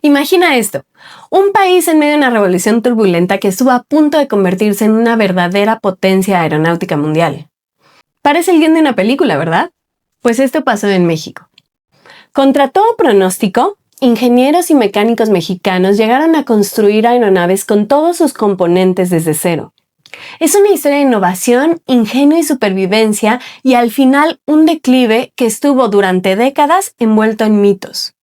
Imagina esto, un país en medio de una revolución turbulenta que estuvo a punto de convertirse en una verdadera potencia aeronáutica mundial. Parece el guión de una película, ¿verdad? Pues esto pasó en México. Contra todo pronóstico, ingenieros y mecánicos mexicanos llegaron a construir aeronaves con todos sus componentes desde cero. Es una historia de innovación, ingenio y supervivencia, y al final un declive que estuvo durante décadas envuelto en mitos.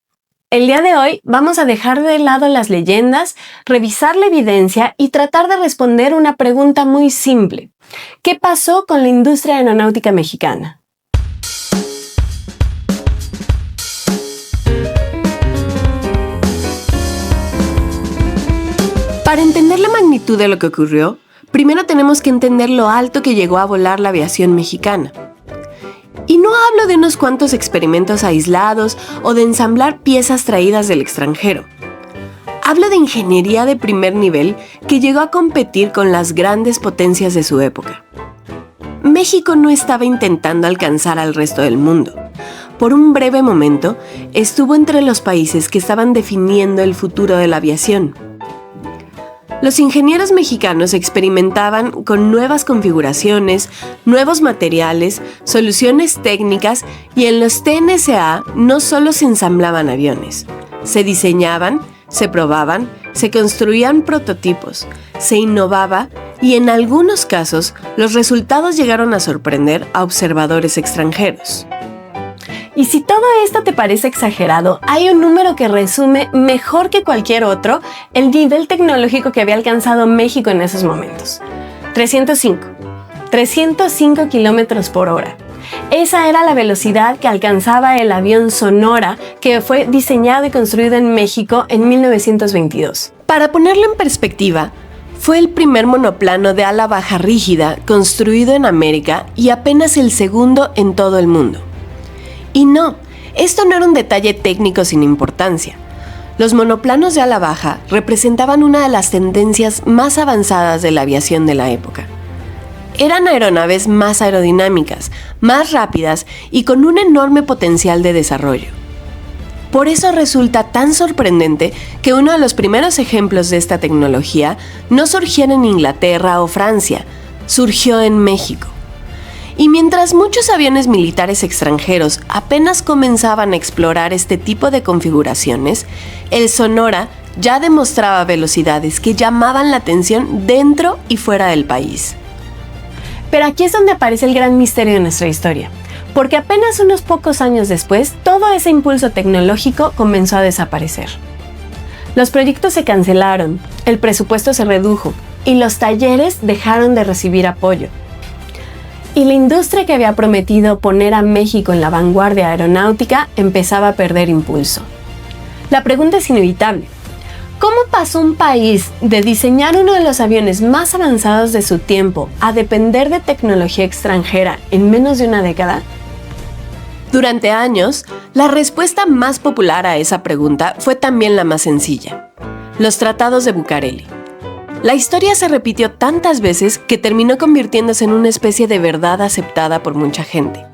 El día de hoy vamos a dejar de lado las leyendas, revisar la evidencia y tratar de responder una pregunta muy simple. ¿Qué pasó con la industria aeronáutica mexicana? Para entender la magnitud de lo que ocurrió, primero tenemos que entender lo alto que llegó a volar la aviación mexicana. Y no hablo de unos cuantos experimentos aislados o de ensamblar piezas traídas del extranjero. Hablo de ingeniería de primer nivel que llegó a competir con las grandes potencias de su época. México no estaba intentando alcanzar al resto del mundo. Por un breve momento, estuvo entre los países que estaban definiendo el futuro de la aviación. Los ingenieros mexicanos experimentaban con nuevas configuraciones, nuevos materiales, soluciones técnicas, y en los TNCA no solo se ensamblaban aviones, se diseñaban, se probaban, se construían prototipos, se innovaba y en algunos casos los resultados llegaron a sorprender a observadores extranjeros. Y si todo esto te parece exagerado, hay un número que resume mejor que cualquier otro el nivel tecnológico que había alcanzado México en esos momentos. 305 kilómetros por hora. Esa era la velocidad que alcanzaba el avión Sonora, que fue diseñado y construido en México en 1922. Para ponerlo en perspectiva, fue el primer monoplano de ala baja rígida construido en América y apenas el segundo en todo el mundo. Y no, esto no era un detalle técnico sin importancia. Los monoplanos de ala baja representaban una de las tendencias más avanzadas de la aviación de la época. Eran aeronaves más aerodinámicas, más rápidas y con un enorme potencial de desarrollo. Por eso resulta tan sorprendente que uno de los primeros ejemplos de esta tecnología no surgiera en Inglaterra o Francia, surgió en México. Y mientras muchos aviones militares extranjeros apenas comenzaban a explorar este tipo de configuraciones, el Sonora ya demostraba velocidades que llamaban la atención dentro y fuera del país. Pero aquí es donde aparece el gran misterio de nuestra historia, porque apenas unos pocos años después, todo ese impulso tecnológico comenzó a desaparecer. Los proyectos se cancelaron, el presupuesto se redujo y los talleres dejaron de recibir apoyo. Y la industria que había prometido poner a México en la vanguardia aeronáutica empezaba a perder impulso. La pregunta es inevitable. ¿Cómo pasó un país de diseñar uno de los aviones más avanzados de su tiempo a depender de tecnología extranjera en menos de una década? Durante años, la respuesta más popular a esa pregunta fue también la más sencilla: los tratados de Bucareli. La historia se repitió tantas veces que terminó convirtiéndose en una especie de verdad aceptada por mucha gente.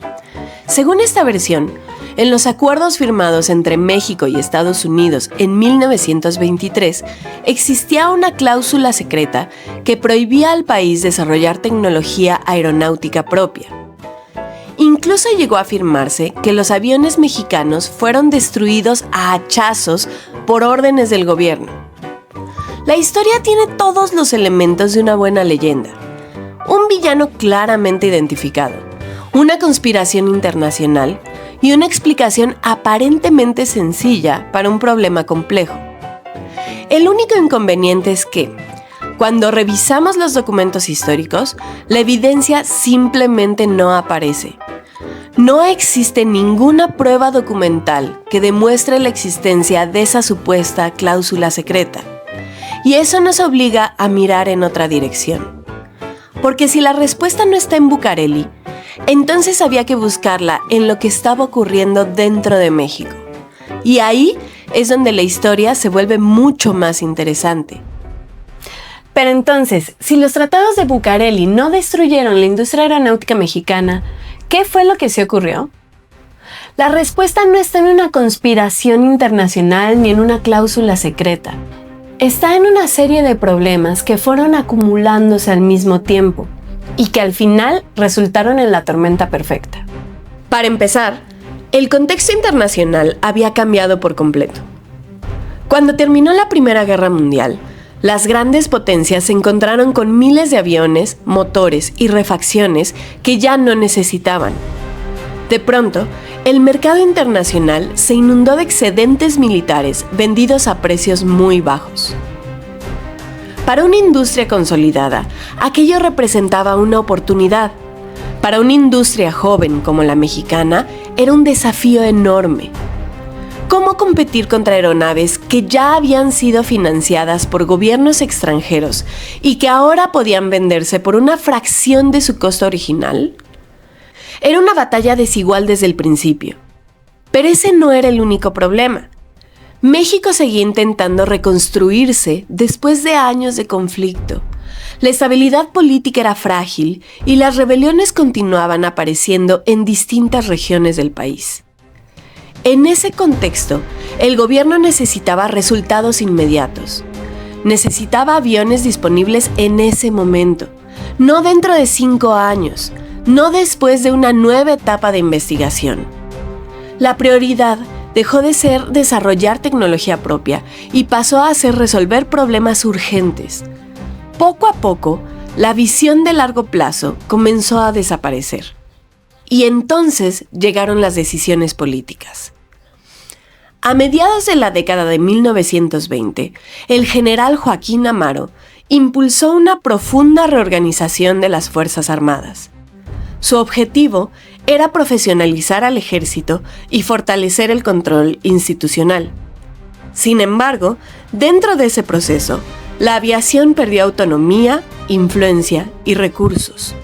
Según esta versión, en los acuerdos firmados entre México y Estados Unidos en 1923, existía una cláusula secreta que prohibía al país desarrollar tecnología aeronáutica propia. Incluso llegó a afirmarse que los aviones mexicanos fueron destruidos a hachazos por órdenes del gobierno. La historia tiene todos los elementos de una buena leyenda. Un villano claramente identificado, una conspiración internacional y una explicación aparentemente sencilla para un problema complejo. El único inconveniente es que, cuando revisamos los documentos históricos, la evidencia simplemente no aparece. No existe ninguna prueba documental que demuestre la existencia de esa supuesta cláusula secreta. Y eso nos obliga a mirar en otra dirección. Porque si la respuesta no está en Bucareli, entonces había que buscarla en lo que estaba ocurriendo dentro de México. Y ahí es donde la historia se vuelve mucho más interesante. Pero entonces, si los tratados de Bucareli no destruyeron la industria aeronáutica mexicana, ¿qué fue lo que se ocurrió? La respuesta no está en una conspiración internacional ni en una cláusula secreta. Está en una serie de problemas que fueron acumulándose al mismo tiempo y que al final resultaron en la tormenta perfecta. Para empezar, el contexto internacional había cambiado por completo. Cuando terminó la Primera Guerra Mundial, las grandes potencias se encontraron con miles de aviones, motores y refacciones que ya no necesitaban. De pronto, el mercado internacional se inundó de excedentes militares vendidos a precios muy bajos. Para una industria consolidada, aquello representaba una oportunidad. Para una industria joven como la mexicana, era un desafío enorme. ¿Cómo competir contra aeronaves que ya habían sido financiadas por gobiernos extranjeros y que ahora podían venderse por una fracción de su costo original? Era una batalla desigual desde el principio. Pero ese no era el único problema. México seguía intentando reconstruirse después de años de conflicto. La estabilidad política era frágil y las rebeliones continuaban apareciendo en distintas regiones del país. En ese contexto, el gobierno necesitaba resultados inmediatos. Necesitaba aviones disponibles en ese momento, no dentro de 5 años, no después de una nueva etapa de investigación. La prioridad dejó de ser desarrollar tecnología propia y pasó a ser resolver problemas urgentes. Poco a poco, la visión de largo plazo comenzó a desaparecer. Y entonces llegaron las decisiones políticas. A mediados de la década de 1920, el general Joaquín Amaro impulsó una profunda reorganización de las Fuerzas Armadas. Su objetivo era profesionalizar al ejército y fortalecer el control institucional. Sin embargo, dentro de ese proceso, la aviación perdió autonomía, influencia y recursos.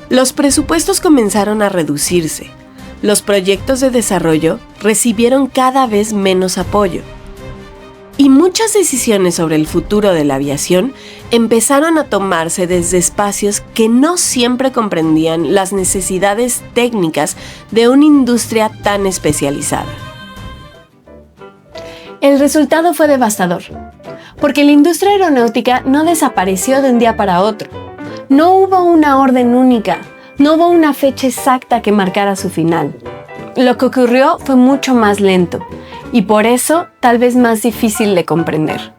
Los presupuestos comenzaron a reducirse. Los proyectos de desarrollo recibieron cada vez menos apoyo. Y muchas decisiones sobre el futuro de la aviación empezaron a tomarse desde espacios que no siempre comprendían las necesidades técnicas de una industria tan especializada. El resultado fue devastador, porque la industria aeronáutica no desapareció de un día para otro. No hubo una orden única, no hubo una fecha exacta que marcara su final. Lo que ocurrió fue mucho más lento y por eso tal vez más difícil de comprender.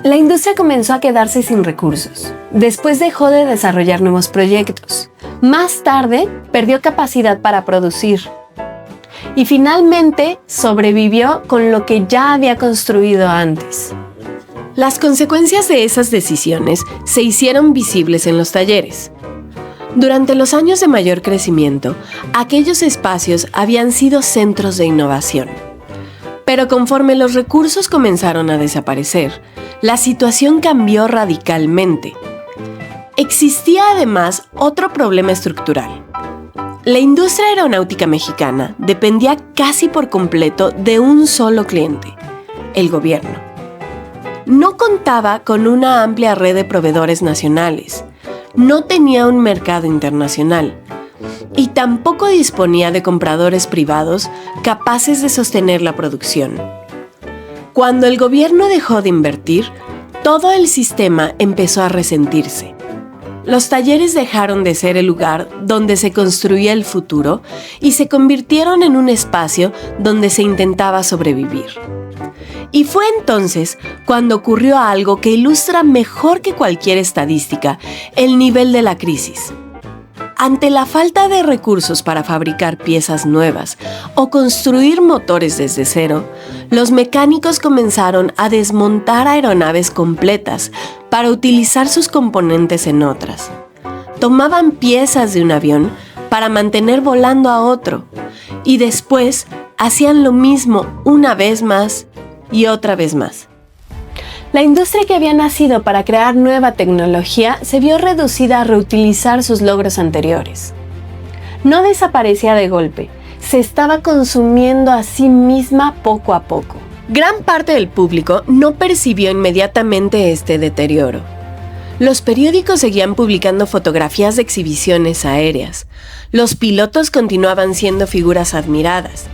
La industria comenzó a quedarse sin recursos. Después dejó de desarrollar nuevos proyectos. Más tarde perdió capacidad para producir. Y finalmente sobrevivió con lo que ya había construido antes. Las consecuencias de esas decisiones se hicieron visibles en los talleres. Durante los años de mayor crecimiento, aquellos espacios habían sido centros de innovación. Pero conforme los recursos comenzaron a desaparecer, la situación cambió radicalmente. Existía además otro problema estructural. La industria aeronáutica mexicana dependía casi por completo de un solo cliente, el gobierno. No contaba con una amplia red de proveedores nacionales. No tenía un mercado internacional y tampoco disponía de compradores privados capaces de sostener la producción. Cuando el gobierno dejó de invertir, todo el sistema empezó a resentirse. Los talleres dejaron de ser el lugar donde se construía el futuro y se convirtieron en un espacio donde se intentaba sobrevivir. Y fue entonces cuando ocurrió algo que ilustra mejor que cualquier estadística el nivel de la crisis. Ante la falta de recursos para fabricar piezas nuevas o construir motores desde cero, los mecánicos comenzaron a desmontar aeronaves completas para utilizar sus componentes en otras. Tomaban piezas de un avión para mantener volando a otro y después hacían lo mismo una vez más y otra vez más. La industria que había nacido para crear nueva tecnología se vio reducida a reutilizar sus logros anteriores. No desaparecía de golpe, se estaba consumiendo a sí misma poco a poco. Gran parte del público no percibió inmediatamente este deterioro. Los periódicos seguían publicando fotografías de exhibiciones aéreas, los pilotos continuaban siendo figuras admiradas,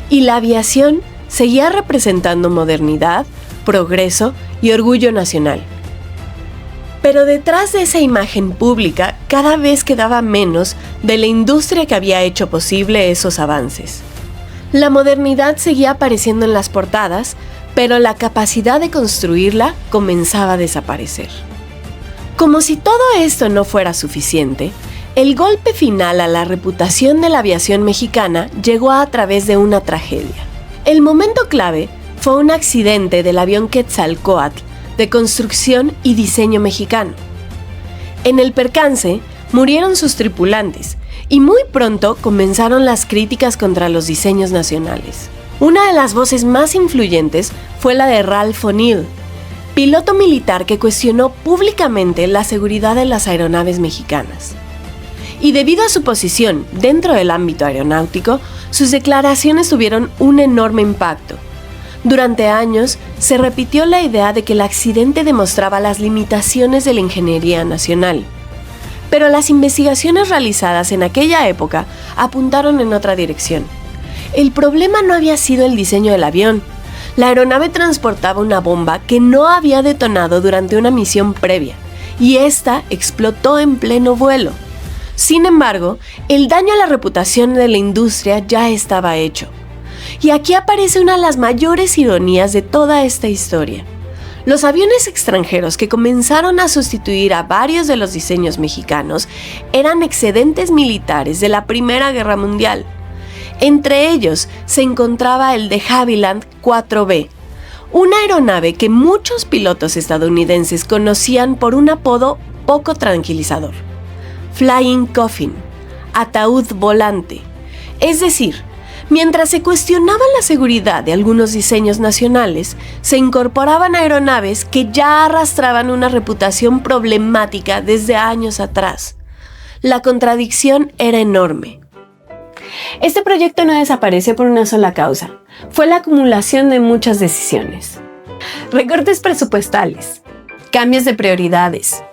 y la aviación seguía representando modernidad, progreso y orgullo nacional. Pero detrás de esa imagen pública cada vez quedaba menos de la industria que había hecho posible esos avances. La modernidad seguía apareciendo en las portadas, pero la capacidad de construirla comenzaba a desaparecer. Como si todo esto no fuera suficiente, el golpe final a la reputación de la aviación mexicana llegó a través de una tragedia. El momento clave fue un accidente del avión Quetzalcóatl, de construcción y diseño mexicano. En el percance, murieron sus tripulantes y muy pronto comenzaron las críticas contra los diseños nacionales. Una de las voces más influyentes fue la de Ralph O'Neill, piloto militar que cuestionó públicamente la seguridad de las aeronaves mexicanas. Y debido a su posición dentro del ámbito aeronáutico, sus declaraciones tuvieron un enorme impacto. Durante años, se repitió la idea de que el accidente demostraba las limitaciones de la ingeniería nacional. Pero las investigaciones realizadas en aquella época apuntaron en otra dirección. El problema no había sido el diseño del avión. La aeronave transportaba una bomba que no había detonado durante una misión previa, y esta explotó en pleno vuelo. Sin embargo, el daño a la reputación de la industria ya estaba hecho. Y aquí aparece una de las mayores ironías de toda esta historia. Los aviones extranjeros que comenzaron a sustituir a varios de los diseños mexicanos eran excedentes militares de la Primera Guerra Mundial. Entre ellos se encontraba el de Havilland 4B, una aeronave que muchos pilotos estadounidenses conocían por un apodo poco tranquilizador: Flying Coffin, ataúd volante. Es decir, mientras se cuestionaba la seguridad de algunos diseños nacionales, se incorporaban aeronaves que ya arrastraban una reputación problemática desde años atrás. La contradicción era enorme. Este proyecto no desapareció por una sola causa. Fue la acumulación de muchas decisiones. Recortes presupuestales, cambios de prioridades,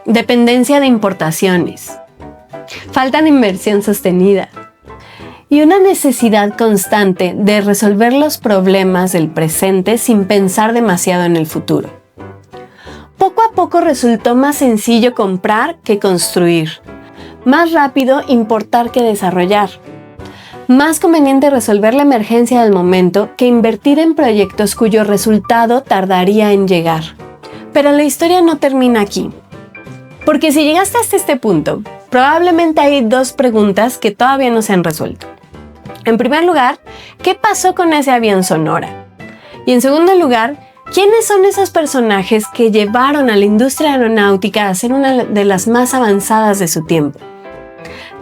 dependencia de importaciones, falta de inversión sostenida y una necesidad constante de resolver los problemas del presente sin pensar demasiado en el futuro. Poco a poco resultó más sencillo comprar que construir, más rápido importar que desarrollar, más conveniente resolver la emergencia del momento que invertir en proyectos cuyo resultado tardaría en llegar. Pero la historia no termina aquí. Porque si llegaste hasta este punto, probablemente hay dos preguntas que todavía no se han resuelto. En primer lugar, ¿qué pasó con ese avión Sonora? Y en segundo lugar, ¿quiénes son esos personajes que llevaron a la industria aeronáutica a ser una de las más avanzadas de su tiempo?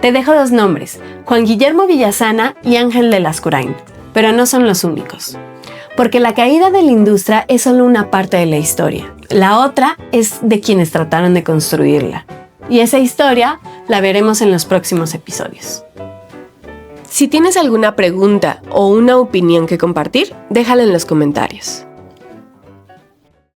Te dejo dos nombres, Juan Guillermo Villasana y Ángel de Lascurain, pero no son los únicos. Porque la caída de la industria es solo una parte de la historia. La otra es de quienes trataron de construirla. Y esa historia la veremos en los próximos episodios. Si tienes alguna pregunta o una opinión que compartir, déjala en los comentarios.